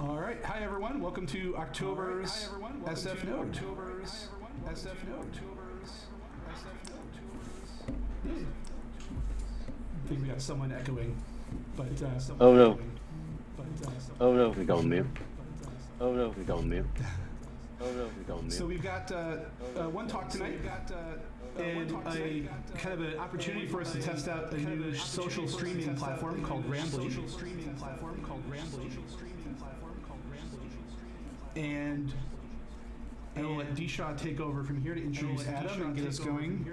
All right. Hi, everyone. Welcome to October's SFNode. I think we got someone echoing, but oh no. Oh no, we go on mute. Oh no, we go on mute. Oh no, we go on mute. So we've got one talk tonight, and a kind of an opportunity for us to test out a new social streaming platform called Rambly. And I will let Disha take over from here to introduce Adam and get us going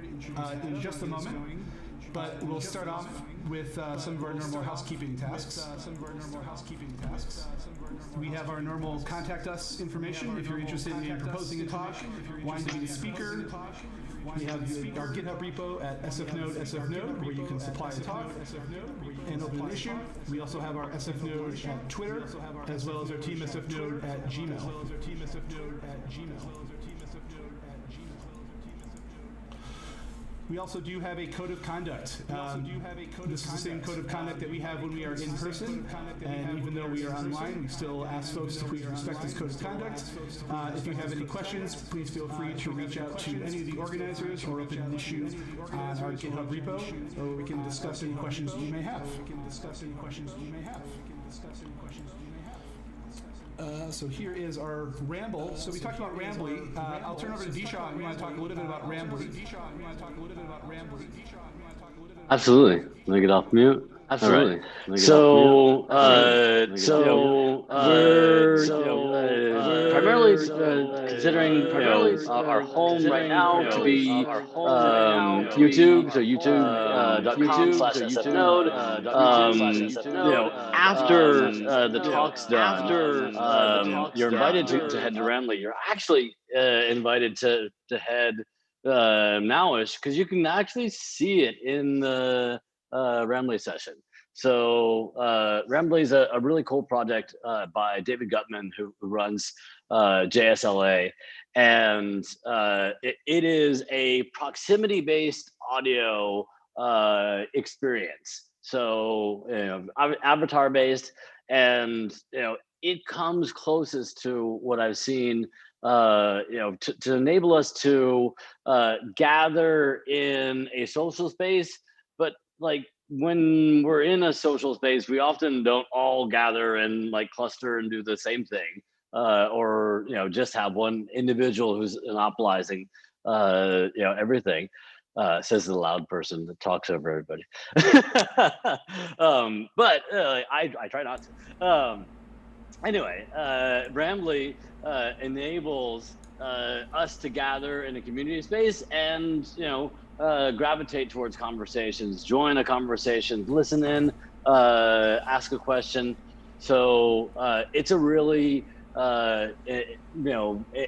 in just a moment. But we'll start off with some of our normal housekeeping tasks. We have our normal contact us information if you're interested in proposing a talk, wanting to be a speaker. We have our GitHub repo at SFNode, where you can supply a talk and open an issue. We also have our SFNode at Twitter, as well as our Team SFNode at Gmail. We also do have a code of conduct. This is the same code of conduct that we have when we are in person, and even though we are online, we still ask folks to please respect this code of conduct. If you have any questions, please feel free to reach out to any of the organizers or open an issue on our GitHub repo, or we can discuss any questions that you may have. So here is our Ramble. So we talked about Rambly. I'll turn over to Disha. We want to talk a little bit about Rambly. Absolutely. Let me get off mute. Absolutely. Right. So, we're primarily considering our home right now to be YouTube. So YouTube.com/SFNode. After the talk's done, you're invited to head to Rambly. You're actually invited to head nowish, because you can actually see it in the Rambly session. So Rambly is a really cool project by David Gutman, who runs JSLA, and it is a proximity-based audio experience. So avatar-based, and it comes closest to what I've seen. To enable us to gather in a social space, but like when we're in a social space, we often don't all gather and like cluster and do the same thing, or just have one individual who's monopolizing everything. Says the loud person that talks over everybody. But I try not to. Anyway, Rambly enables us to gather in a community space and gravitate towards conversations, join a conversation, listen in, ask a question. So it's a really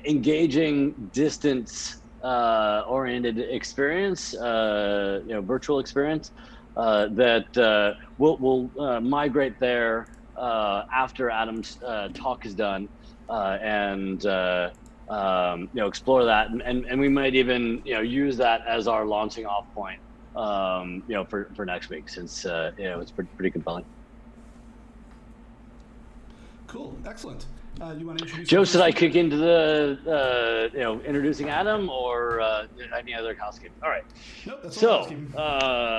engaging, distance oriented experience, virtual experience that will migrate there after Adam's talk is done, and explore that, and we might even use that as our launching off point, for next week, since it's pretty compelling. Cool, excellent. You want to introduce Joe? Should I kick into the introducing Adam, or any other housekeeping? All right. Nope, that's so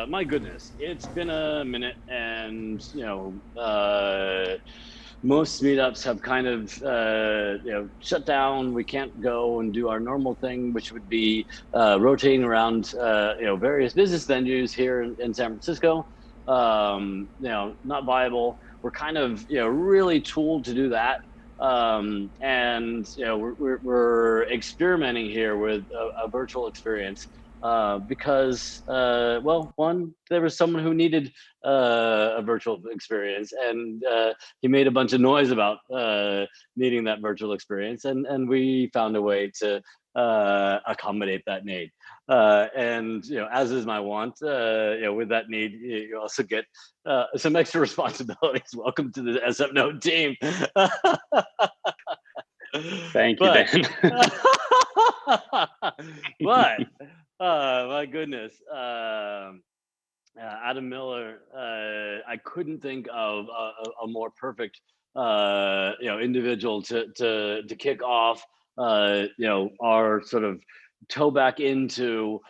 my goodness, it's been a minute, and most meetups have kind of shut down. We can't go and do our normal thing, which would be rotating around various business venues here in San Francisco. Not viable. We're kind of really tooled to do that. And we're experimenting here with a virtual experience because one, there was someone who needed a virtual experience, and he made a bunch of noise about needing that virtual experience, and we found a way to accommodate that need. And as is my want, with that need, you also get some extra responsibilities. Welcome to the SFNode team. Thank you, Dan. But my goodness, Adam Miller, I couldn't think of a more perfect individual to kick off our sort of toe back into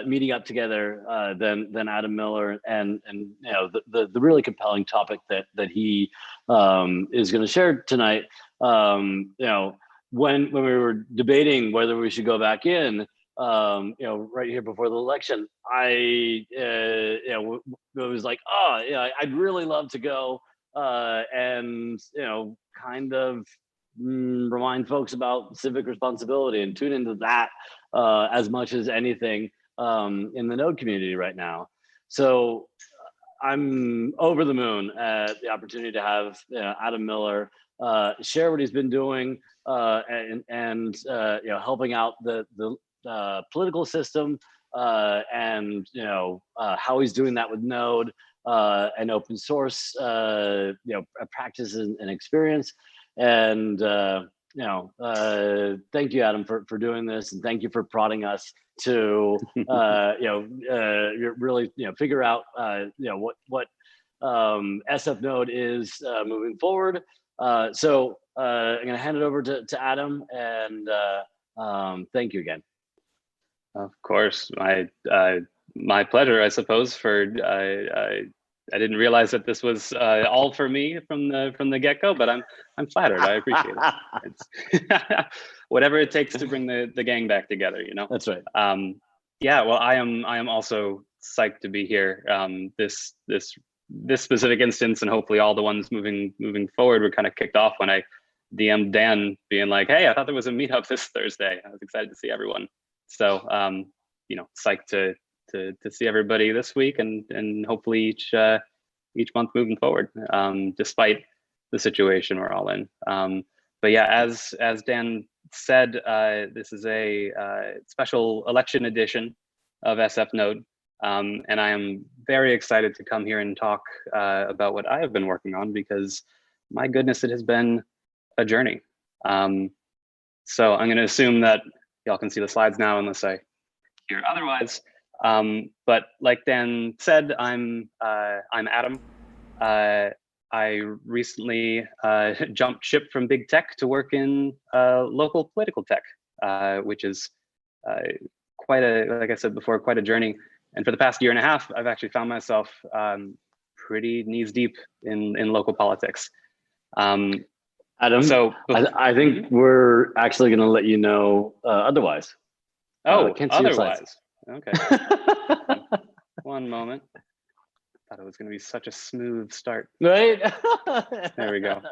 meeting up together than Adam Miller, and the really compelling topic that he is going to share tonight. When we were debating whether we should go back in, right here before the election, I was like, I'd really love to go and kind of remind folks about civic responsibility and tune into that as much as anything in the Node community right now. So I'm over the moon at the opportunity to have Adam Miller share what he's been doing and helping out the political system and how he's doing that with Node and open source practices and experience. And thank you, Adam, for doing this, and thank you for prodding us to really figure out what SFNode is moving forward. So I'm going to hand it over to Adam, and thank you again. Of course, my pleasure, I suppose. I didn't realize that this was all for me from the get-go, but I'm flattered. I appreciate it. It's whatever it takes to bring the gang back together. That's right. Yeah. Well, I am also psyched to be here. This specific instance, and hopefully all the ones moving forward, were kind of kicked off when I DM'd Dan, being like, "Hey, I thought there was a meetup this Thursday. I was excited to see everyone." So, psyched to see everybody this week, and hopefully each month moving forward, despite the situation we're all in. But yeah, as Dan said, this is a special election edition of SFNode, and I am very excited to come here and talk about what I have been working on, because my goodness, it has been a journey. So I'm going to assume that y'all can see the slides now, unless I hear otherwise. But like Dan said, I'm Adam. I recently jumped ship from big tech to work in local political tech, which is like I said before, quite a journey. And for the past year and a half, I've actually found myself pretty knees deep in local politics. Adam, so I think we're actually going to let you know otherwise. Oh, otherwise. Okay. One moment. Thought it was going to be such a smooth start. Right? There we go.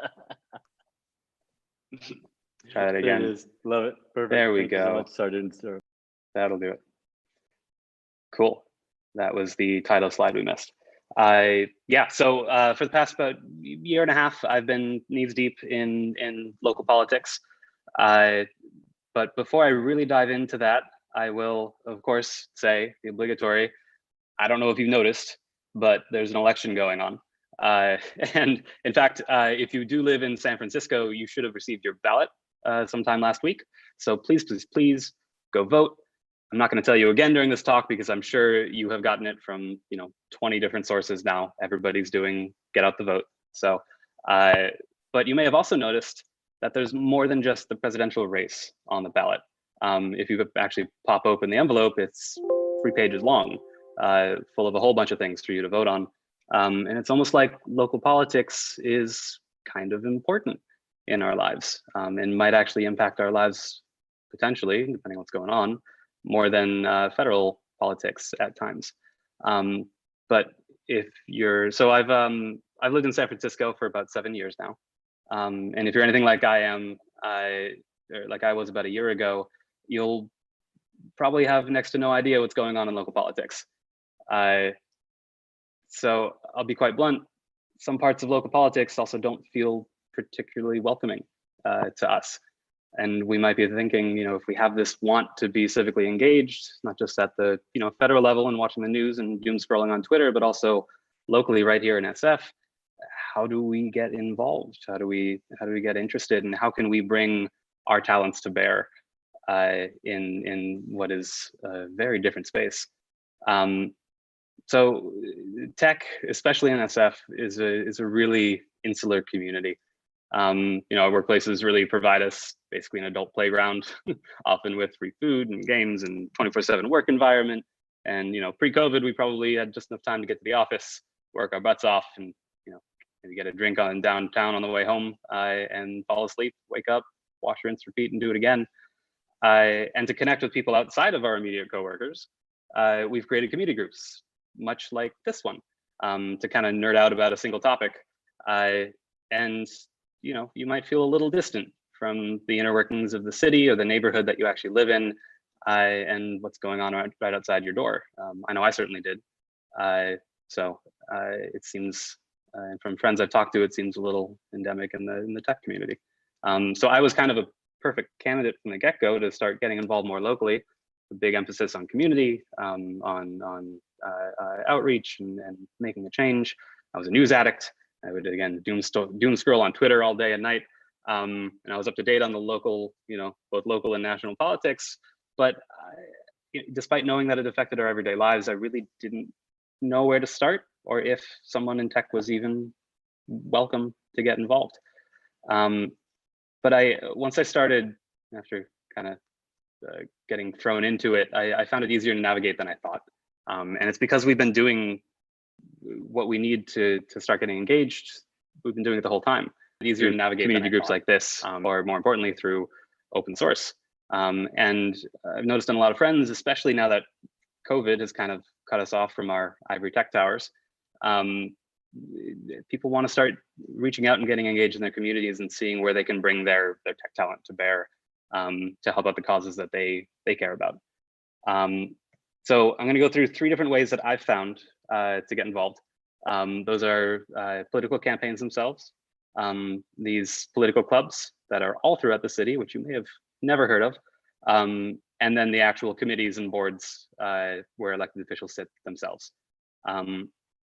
Try that again. It is. Love it. Perfect. There we Thank you go. so much, Sergeant. That'll do it. Cool. That was the title slide we missed. So for the past about year and a half, I've been knees deep in local politics. But before I really dive into that, I will, of course, say the obligatory, I don't know if you've noticed, but there's an election going on. And in fact, if you do live in San Francisco, you should have received your ballot sometime last week. So please, please, please go vote. I'm not going to tell you again during this talk, because I'm sure you have gotten it from 20 different sources now. Everybody's doing get out the vote. So, but you may have also noticed that there's more than just the presidential race on the ballot. If you actually pop open the envelope, it's 3 pages long, full of a whole bunch of things for you to vote on. And it's almost like local politics is kind of important in our lives, and might actually impact our lives potentially, depending on what's going on, more than federal politics at times. But if you're, so I've lived in San Francisco for about 7 years now. And if you're anything like I am, like I was about a year ago, you'll probably have next to no idea what's going on in local politics. So I'll be quite blunt. Some parts of local politics also don't feel particularly welcoming to us. And we might be thinking, if we have this want to be civically engaged, not just at the federal level and watching the news and doom scrolling on Twitter, but also locally right here in SF, how do we get involved? How do we get interested, and how can we bring our talents to bear in what is a very different space? So tech, especially in SF, is a really insular community. Our workplaces really provide us basically an adult playground, often with free food and games and 24/7 work environment. And pre-COVID, we probably had just enough time to get to the office, work our butts off, and maybe get a drink on downtown on the way home, and fall asleep, wake up, wash, rinse, repeat, and do it again. And to connect with people outside of our immediate coworkers, we've created community groups, much like this one, to kind of nerd out about a single topic. And you might feel a little distant from the inner workings of the city or the neighborhood that you actually live in, and what's going on right outside your door. I know I certainly did. So it seems, and from friends I've talked to, it seems a little endemic in the tech community. So I was kind of a perfect candidate from the get-go to start getting involved more locally. A big emphasis on community, on outreach and making a change. I was a news addict. I would, again, doom scroll on Twitter all day and night. And I was up to date on the local, both local and national politics. But despite knowing that it affected our everyday lives, I really didn't know where to start or if someone in tech was even welcome to get involved. But once I started, after kind of getting thrown into it, I found it easier to navigate than I thought. And it's because we've been doing what we need to start getting engaged. We've been doing it the whole time. It's easier to navigate community groups like this, or more importantly, through open source. And I've noticed in a lot of friends, especially now that COVID has kind of cut us off from our ivory tech towers, people want to start reaching out and getting engaged in their communities and seeing where they can bring their tech talent to bear, to help out the causes that they care about. So I'm going to go through 3 different ways that I've found to get involved. Those are political campaigns themselves, these political clubs that are all throughout the city, which you may have never heard of, and then the actual committees and boards where elected officials sit themselves.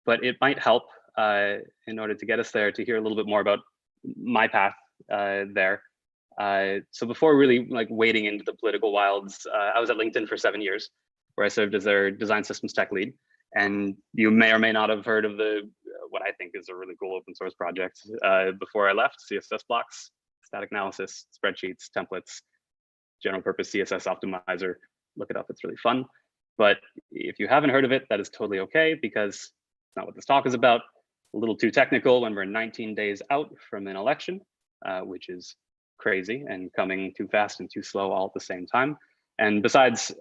But it might help in order to get us there to hear a little bit more about my path there. So before really wading into the political wilds, I was at LinkedIn for 7 years, where I served as their design systems tech lead. And you may or may not have heard of what I think is a really cool open source project before I left: CSS blocks, static analysis, spreadsheets, templates, general purpose CSS optimizer. Look it up, it's really fun. But if you haven't heard of it, that is totally okay, because it's not what this talk is about. A little too technical when we're 19 days out from an election, which is crazy and coming too fast and too slow all at the same time. And besides,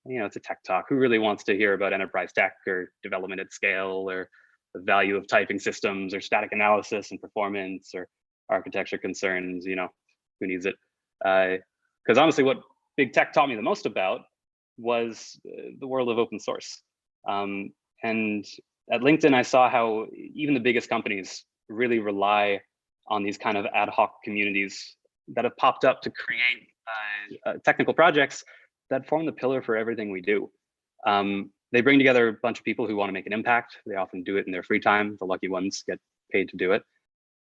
it's a tech talk. Who really wants to hear about enterprise tech or development at scale or the value of typing systems or static analysis and performance or architecture concerns? Who needs it? Because honestly, what big tech taught me the most about was the world of open source. And at LinkedIn, I saw how even the biggest companies really rely on these kind of ad hoc communities that have popped up to create technical projects that form the pillar for everything we do. They bring together a bunch of people who want to make an impact. They often do it in their free time. The lucky ones get paid to do it.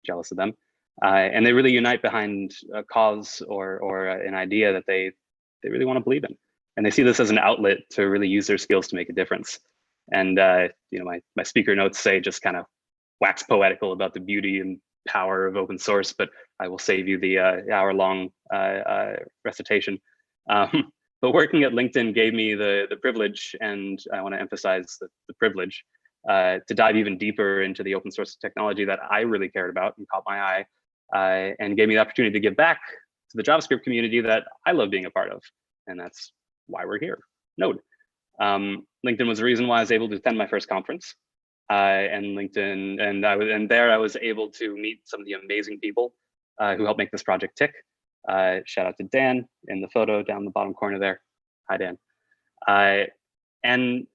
Jealous of them. And they really unite behind a cause or an idea that they really want to believe in. And they see this as an outlet to really use their skills to make a difference. And my speaker notes say just kind of wax poetical about the beauty and power of open source, but I will save you the hour-long recitation. But working at LinkedIn gave me the privilege, and I want to emphasize the privilege, to dive even deeper into the open source technology that I really cared about and caught my eye, and gave me the opportunity to give back to the JavaScript community that I love being a part of. And that's why we're here, Node. LinkedIn was the reason why I was able to attend my first conference. And LinkedIn, and there I was able to meet some of the amazing people who helped make this project tick. Shout out to Dan in the photo down the bottom corner there. Hi, Dan. And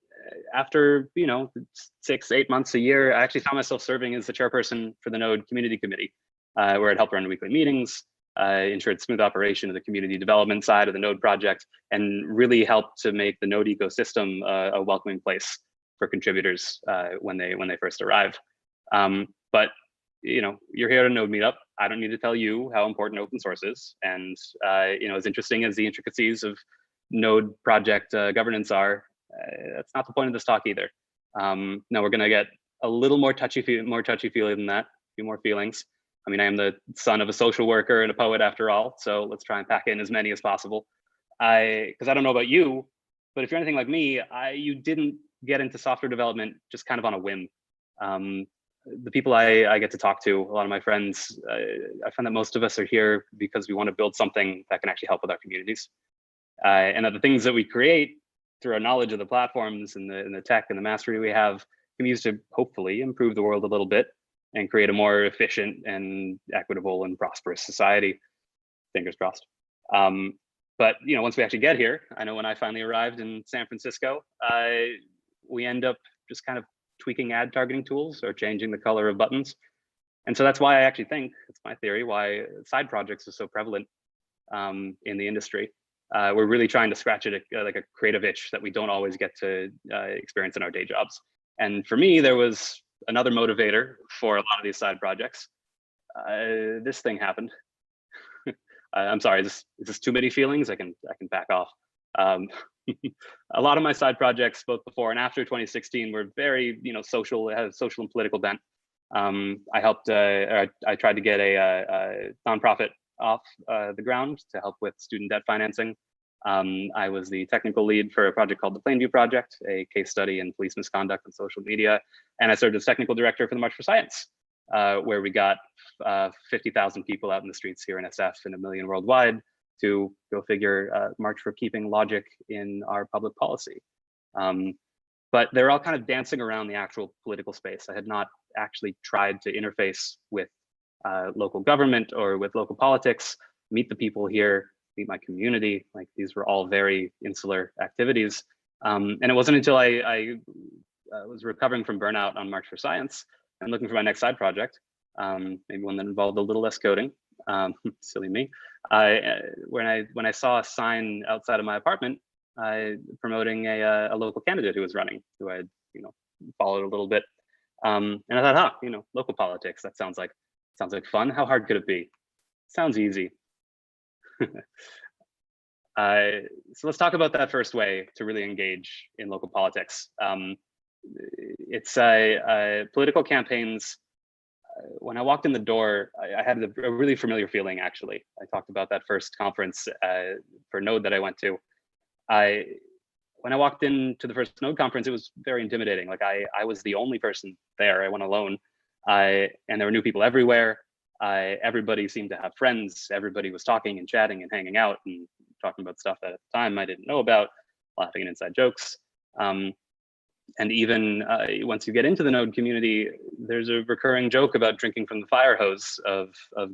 after 6-8 months, a year, I actually found myself serving as the chairperson for the Node Community Committee, where I'd help run weekly meetings, ensured smooth operation of the community development side of the Node project, and really helped to make the Node ecosystem a welcoming place for contributors when they first arrive. But you're here at a Node meetup. I don't need to tell you how important open source is, and as interesting as the intricacies of Node project governance are, that's not the point of this talk either. Now we're going to get a little more touchy-feely than that, a few more feelings. I mean, I am the son of a social worker and a poet after all, so let's try and pack in as many as possible. Because I don't know about you, but if you're anything like me, you didn't get into software development just kind of on a whim. The people I get to talk to, a lot of my friends, I find that most of us are here because we want to build something that can actually help with our communities. And that the things that we create through our knowledge of the platforms and the tech and the mastery we have can be used to hopefully improve the world a little bit and create a more efficient and equitable and prosperous society. Fingers crossed. But once we actually get here, I know when I finally arrived in San Francisco, we end up just kind of tweaking ad targeting tools or changing the color of buttons. And so that's why I actually think, it's my theory, why side projects are so prevalent in the industry. We're really trying to scratch it like a creative itch that we don't always get to experience in our day jobs. And for me, there was another motivator for a lot of these side projects. This thing happened. I'm sorry, is this too many feelings? I can back off. A lot of my side projects, both before and after 2016, were very social. It had a social and political bent. I helped. I tried to get a nonprofit off the ground to help with student debt financing. I was the technical lead for a project called the Plainview Project, a case study in police misconduct on social media, and I served as technical director for the March for Science, where we got 50,000 people out in the streets here in SF and 1 million worldwide to go figure march for keeping logic in our public policy. But they're all kind of dancing around the actual political space. I had not actually tried to interface with local government or with local politics, meet the people here, meet my community. Like, these were all very insular activities. And it wasn't until I was recovering from burnout on March for Science and looking for my next side project, maybe one that involved a little less coding, silly me, when I saw a sign outside of my apartment promoting a local candidate who was running, who I had followed a little bit, and I thought, local politics, that sounds like fun. How hard could it be? Sounds easy. So let's talk about that first way to really engage in local politics. It's political campaigns. When I walked in the door, I had a really familiar feeling, actually. I talked about that first conference for Node that I went to. When I walked into the first Node conference, it was very intimidating. Like, I was the only person there. I went alone, and there were new people everywhere. Everybody seemed to have friends. Everybody was talking and chatting and hanging out and talking about stuff that at the time I didn't know about, laughing at inside jokes. And even once you get into the Node community, there's a recurring joke about drinking from the fire hose of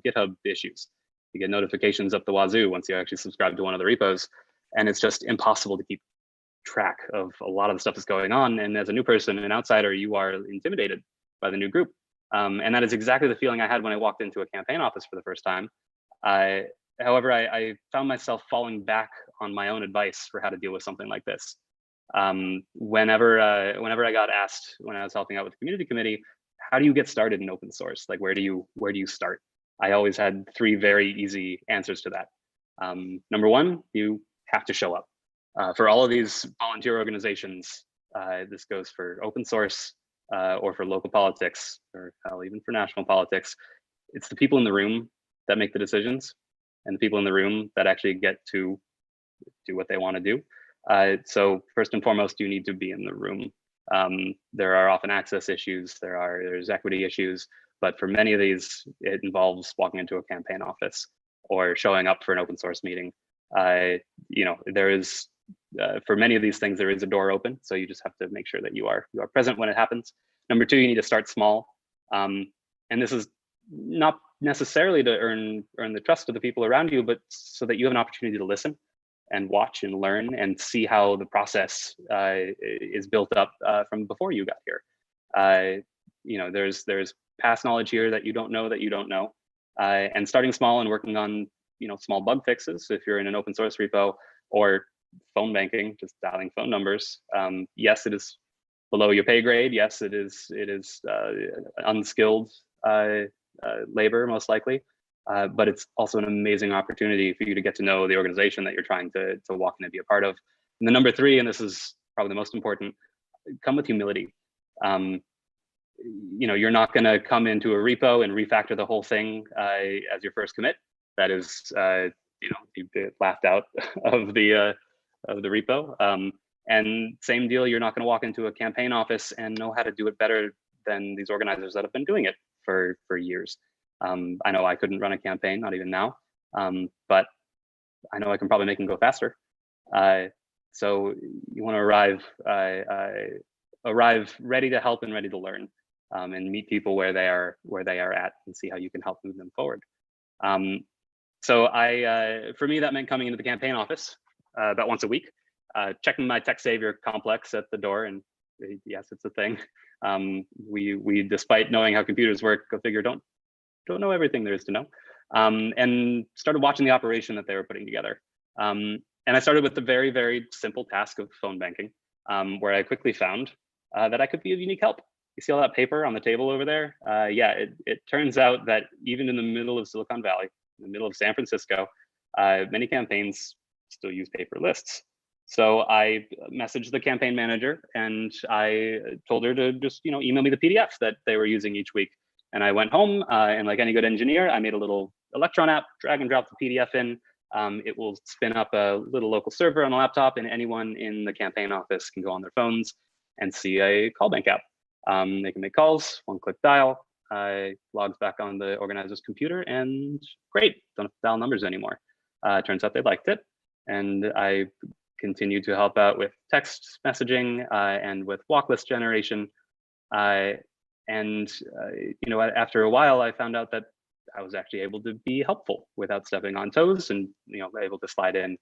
GitHub issues. You get notifications up the wazoo once you actually subscribe to one of the repos, and it's just impossible to keep track of a lot of the stuff that's going on. And as a new person, an outsider, you are intimidated by the new group. And that is exactly the feeling I had when I walked into a campaign office for the first time. However, I found myself falling back on my own advice for how to deal with something like this. Whenever I got asked when I was helping out with the community committee, how do you get started in open source? Like, where do you start? I always had 3 very easy answers to that. Number 1, you have to show up. For all of these volunteer organizations, this goes for open source or for local politics, or hell, even for national politics. It's the people in the room that make the decisions, and the people in the room that actually get to do what they want to do. So first and foremost, you need to be in the room. There are often access issues, there's equity issues, but for many of these, it involves walking into a campaign office or showing up for an open source meeting. There is, for many of these things, there is a door open, so you just have to make sure that you are present when it happens. Number 2, you need to start small, and this is not necessarily to earn the trust of the people around you, but so that you have an opportunity to listen and watch and learn and see how the process is built up from before you got here. There's past knowledge here that you don't know, and starting small and working on small bug fixes if you're in an open source repo, or phone banking, just dialing phone numbers. Yes, it is below your pay grade. Yes, it is unskilled labor, most likely. But it's also an amazing opportunity for you to get to know the organization that you're trying to walk in and be a part of. And the number 3, and this is probably the most important, come with humility. You're not going to come into a repo and refactor the whole thing as your first commit. That is, you get laughed out of the repo. And same deal, you're not going to walk into a campaign office and know how to do it better than these organizers that have been doing it for years. I know I couldn't run a campaign, not even now, but I know I can probably make them go faster. So you want to arrive ready to help and ready to learn, and meet people where they are at, and see how you can help move them forward. So for me, that meant coming into the campaign office about once a week, checking my tech savior complex at the door, and yes, it's a thing. We despite knowing how computers work, go figure, don't know everything there is to know, and started watching the operation that they were putting together. And I started with the very, very simple task of phone banking, where I quickly found that I could be of unique help. You see all that paper on the table over there? Yeah, it turns out that even in the middle of Silicon Valley, in the middle of San Francisco, many campaigns still use paper lists. So I messaged the campaign manager and I told her to just email me the PDFs that they were using each week. And I went home and like any good engineer, I made a little Electron app, drag and drop the PDF in. It will spin up a little local server on a laptop, and anyone in the campaign office can go on their phones and see a call bank app. They can make calls, one-click dial, logs back on the organizer's computer, and great, don't have to dial numbers anymore. Turns out they liked it, and I continued to help out with text messaging and with walk list generation. After a while, I found out that I was actually able to be helpful without stepping on toes, and able to slide in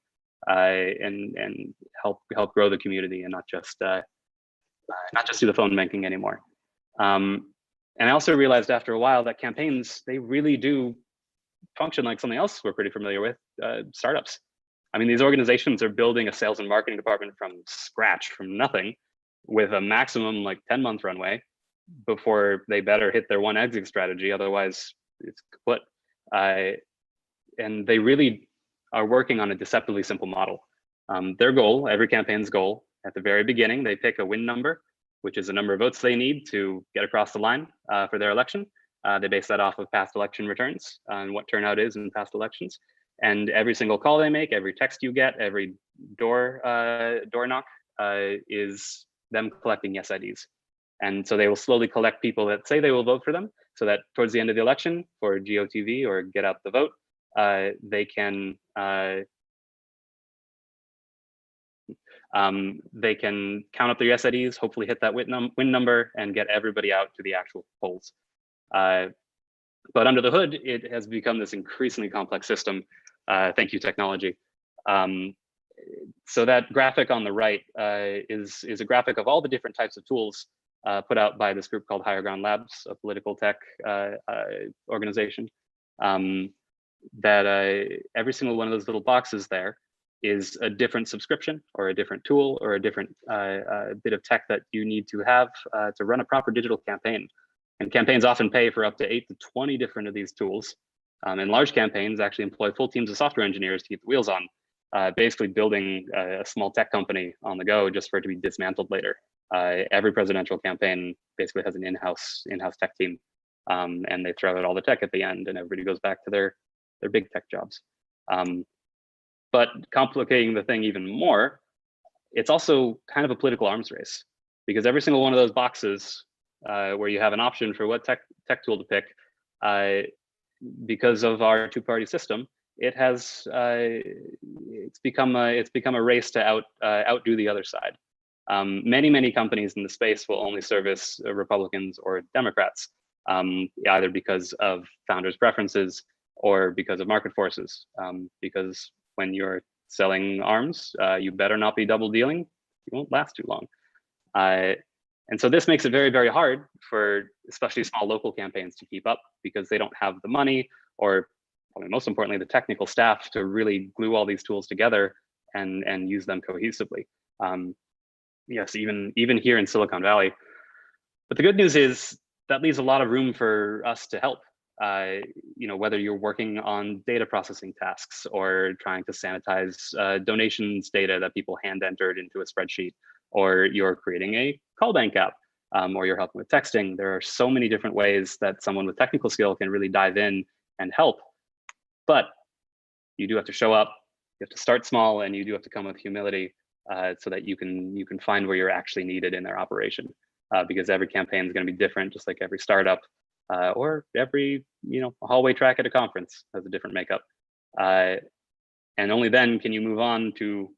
and help grow the community, and not just do the phone banking anymore. And I also realized after a while that campaigns, they really do function like something else we're pretty familiar with, startups. I mean, these organizations are building a sales and marketing department from scratch, from nothing, with a maximum like 10-month runway before they better hit their one exit strategy. Otherwise, it's kaput. And they really are working on a deceptively simple model. Their goal, every campaign's goal, at the very beginning, they pick a win number, which is the number of votes they need to get across the line for their election. They base that off of past election returns and what turnout is in past elections. And every single call they make, every text you get, every door knock is them collecting yes IDs. And so they will slowly collect people that say they will vote for them, so that towards the end of the election for GOTV or get out the vote, they can count up their yes IDs, hopefully hit that win number, and get everybody out to the actual polls. But under the hood, it has become this increasingly complex system. Thank you, technology. So that graphic on the right is a graphic of all the different types of tools put out by this group called Higher Ground Labs, a political tech organization. That every single one of those little boxes there is a different subscription or a different tool or a different bit of tech that you need to have to run a proper digital campaign. And campaigns often pay for up to 8 to 20 different of these tools. And large campaigns actually employ full teams of software engineers to keep the wheels on, basically building a small tech company on the go just for it to be dismantled later. Every presidential campaign basically has an in-house tech team, and they throw out all the tech at the end, and everybody goes back to their big tech jobs. But complicating the thing even more, it's also kind of a political arms race, because every single one of those boxes where you have an option for what tech tool to pick, because of our two-party system, it's become a race to outdo the other side. Many companies in the space will only service Republicans or Democrats, either because of founders' preferences or because of market forces. Because when you're selling arms, you better not be double dealing. You won't last too long. And so this makes it very, very hard for especially small local campaigns to keep up, because they don't have the money, or most importantly, the technical staff to really glue all these tools together and use them cohesively. Yes, even here in Silicon Valley. But the good news is that leaves a lot of room for us to help. Whether you're working on data processing tasks or trying to sanitize donations data that people hand entered into a spreadsheet, or you're creating a call bank app. or you're helping with texting. There are so many different ways that someone with technical skill can really dive in and help. But you do have to show up, you have to start small, and you do have to come with humility so that you can find where you're actually needed in their operation. Because every campaign is going to be different, just like every startup or every hallway track at a conference has a different makeup. And only then can you move on to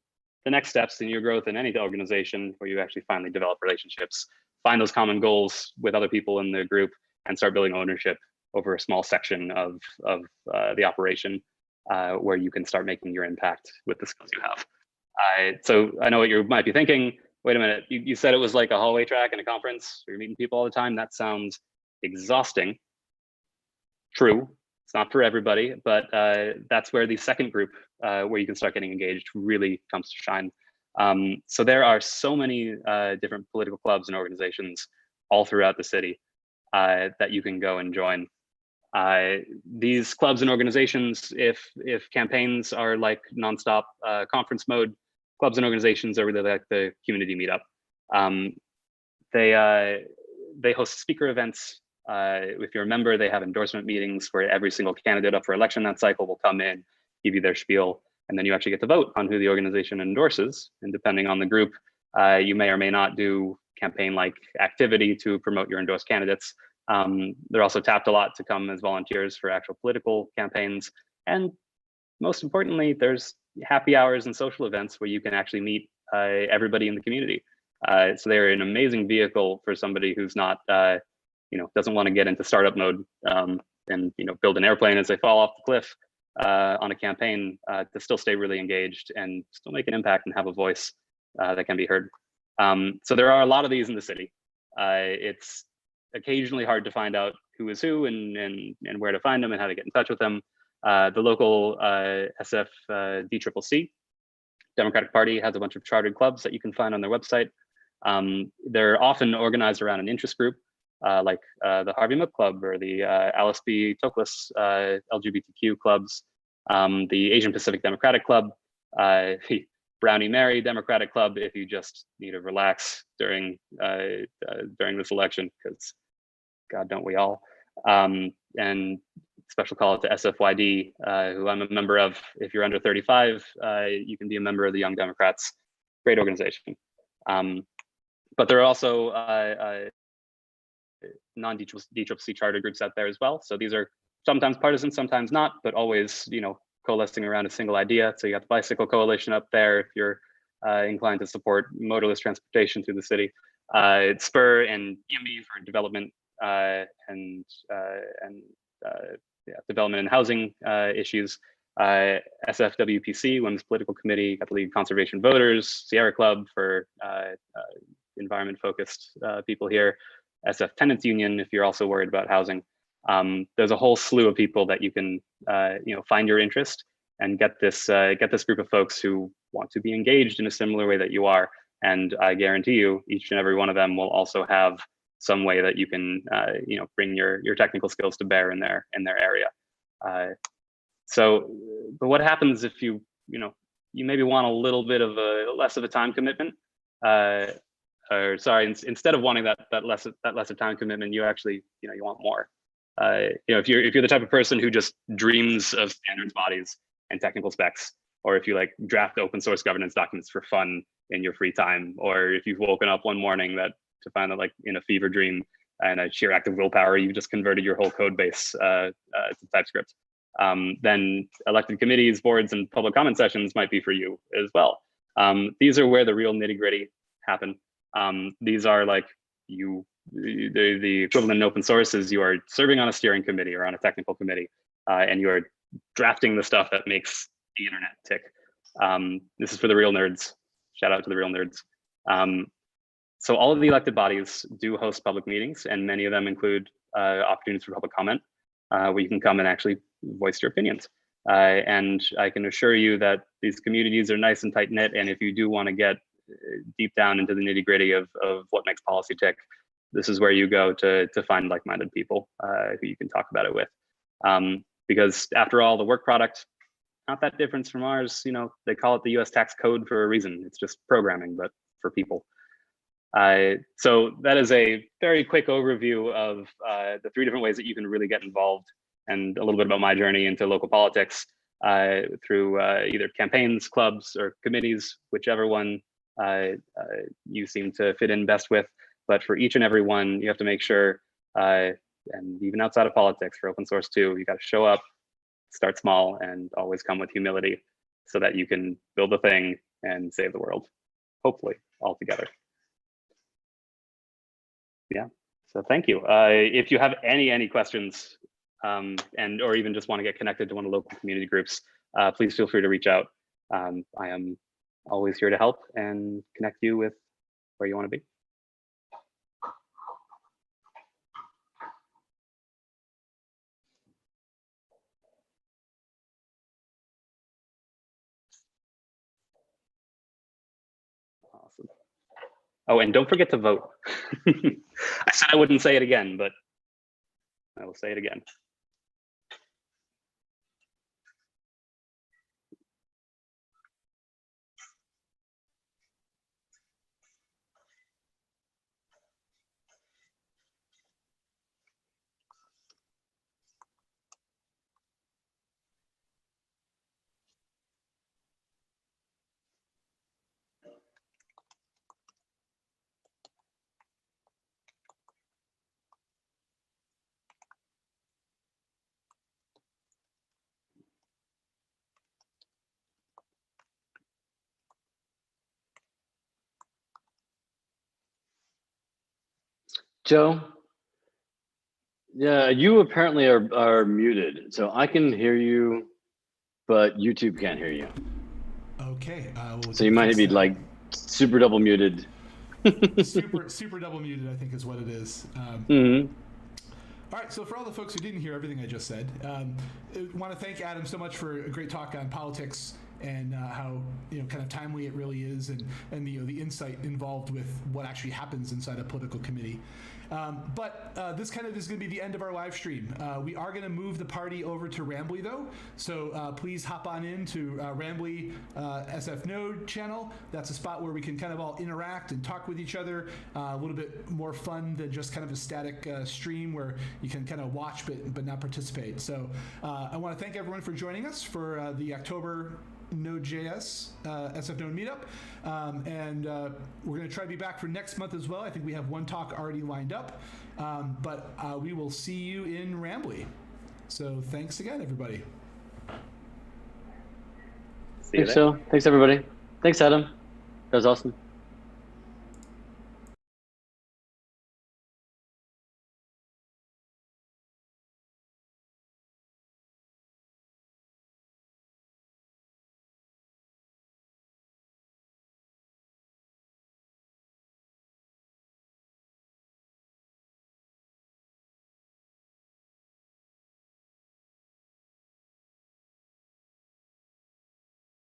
the next steps in your growth in any organization, where you actually finally develop relationships, find those common goals with other people in the group, and start building ownership over a small section of the operation, where you can start making your impact with the skills you have. So I know what you might be thinking. Wait a minute, you said it was like a hallway track in a conference, you're meeting people all the time. That sounds exhausting. True, it's not for everybody, but that's where the second group, where you can start getting engaged, really comes to shine. So there are so many different political clubs and organizations all throughout the city that you can go and join. These clubs and organizations, if campaigns are like nonstop conference mode, clubs and organizations are really like the community meetup. They host speaker events. If you're a member, they have endorsement meetings where every single candidate up for election that cycle will come in, give you their spiel, and then you actually get to vote on who the organization endorses. And depending on the group, you may or may not do campaign-like activity to promote your endorsed candidates. They're also tapped a lot to come as volunteers for actual political campaigns. And most importantly, there's happy hours and social events where you can actually meet everybody in the community. So they're an amazing vehicle for somebody who's not, doesn't want to get into startup mode and build an airplane as they fall off the cliff on a campaign, to still stay really engaged and still make an impact and have a voice that can be heard. So there are a lot of these in the city. It's occasionally hard to find out who is who and where to find them and how to get in touch with them. The local SFDCCC, Democratic Party, has a bunch of chartered clubs that you can find on their website. They're often organized around an interest group, like the Harvey Milk Club or the Alice B. Toklas LGBTQ clubs, the Asian Pacific Democratic Club, the Brownie Mary Democratic Club, if you just need to relax during this election, because God, don't we all? And special call out to SFYD, who I'm a member of. If you're under 35, you can be a member of the Young Democrats. Great organization. But there are also non-DCCC charter groups out there as well. So these are sometimes partisan, sometimes not, but always, coalescing around a single idea. So you got the Bicycle Coalition up there if you're inclined to support motorless transportation through the city. Spur and EMB for development and development and housing issues. SFWPC, Women's Political Committee, got the League of Conservation Voters, Sierra Club for environment-focused people here, SF Tenants Union if you're also worried about housing. There's a whole slew of people that you can find your interest and get this group of folks who want to be engaged in a similar way that you are. And I guarantee you, each and every one of them will also have some way that you can bring your technical skills to bear in their area. But what happens if you maybe want a little bit of less of a time commitment, or sorry, instead of wanting that less of time commitment, you actually you want more. If you're the type of person who just dreams of standards bodies and technical specs, or if you like draft open source governance documents for fun in your free time, or if you've woken up one morning to find that like in a fever dream and a sheer act of willpower, you just converted your whole code base to TypeScript, then elected committees, boards, and public comment sessions might be for you as well. These are where the real nitty gritty happen. These are like the equivalent in open source is you are serving on a steering committee or on a technical committee, and you are drafting the stuff that makes the internet tick. This is for the real nerds. Shout out to the real nerds. So all of the elected bodies do host public meetings, and many of them include opportunities for public comment, where you can come and actually voice your opinions. And I can assure you that these communities are nice and tight knit, and if you do want to get deep down into the nitty gritty of what makes policy tick, this is where you go to find like-minded people who you can talk about it with. Because after all, the work product, not that different from ours. They call it the US tax code for a reason. It's just programming, but for people. So that is a very quick overview of the 3 different ways that you can really get involved, and a little bit about my journey into local politics through either campaigns, clubs, or committees, whichever one you seem to fit in best with. But for each and every one, you have to make sure, and even outside of politics, for open source too, you got to show up, start small, and always come with humility so that you can build a thing and save the world, hopefully all together. Yeah, so thank you. If you have any questions and or even just want to get connected to one of the local community groups, please feel free to reach out. I am always here to help and connect you with where you want to be. Awesome. Oh, and don't forget to vote. I said I wouldn't say it again, but I will say it again. Joe, yeah, you apparently are muted, so I can hear you, but YouTube can't hear you. Okay. So you might be like super double muted. super double muted, I think is what it is. All right, so for all the folks who didn't hear everything I just said, I want to thank Adam so much for a great talk on politics and how kind of timely it really is, and the insight involved with what actually happens inside a political committee. But this kind of is going to be the end of our live stream. We are going to move the party over to Rambly though, so please hop on into Rambly SFNode channel. That's a spot where we can kind of all interact and talk with each other. A little bit more fun than just kind of a static stream where you can kind of watch but not participate. So I want to thank everyone for joining us for the October Node.js SFNode meetup, and we're going to try to be back for next month as well. I think we have one talk already lined up, but we will see you in Rambly. So thanks again, everybody. Thanks, Joe. Thanks, everybody. Thanks, Adam. That was awesome.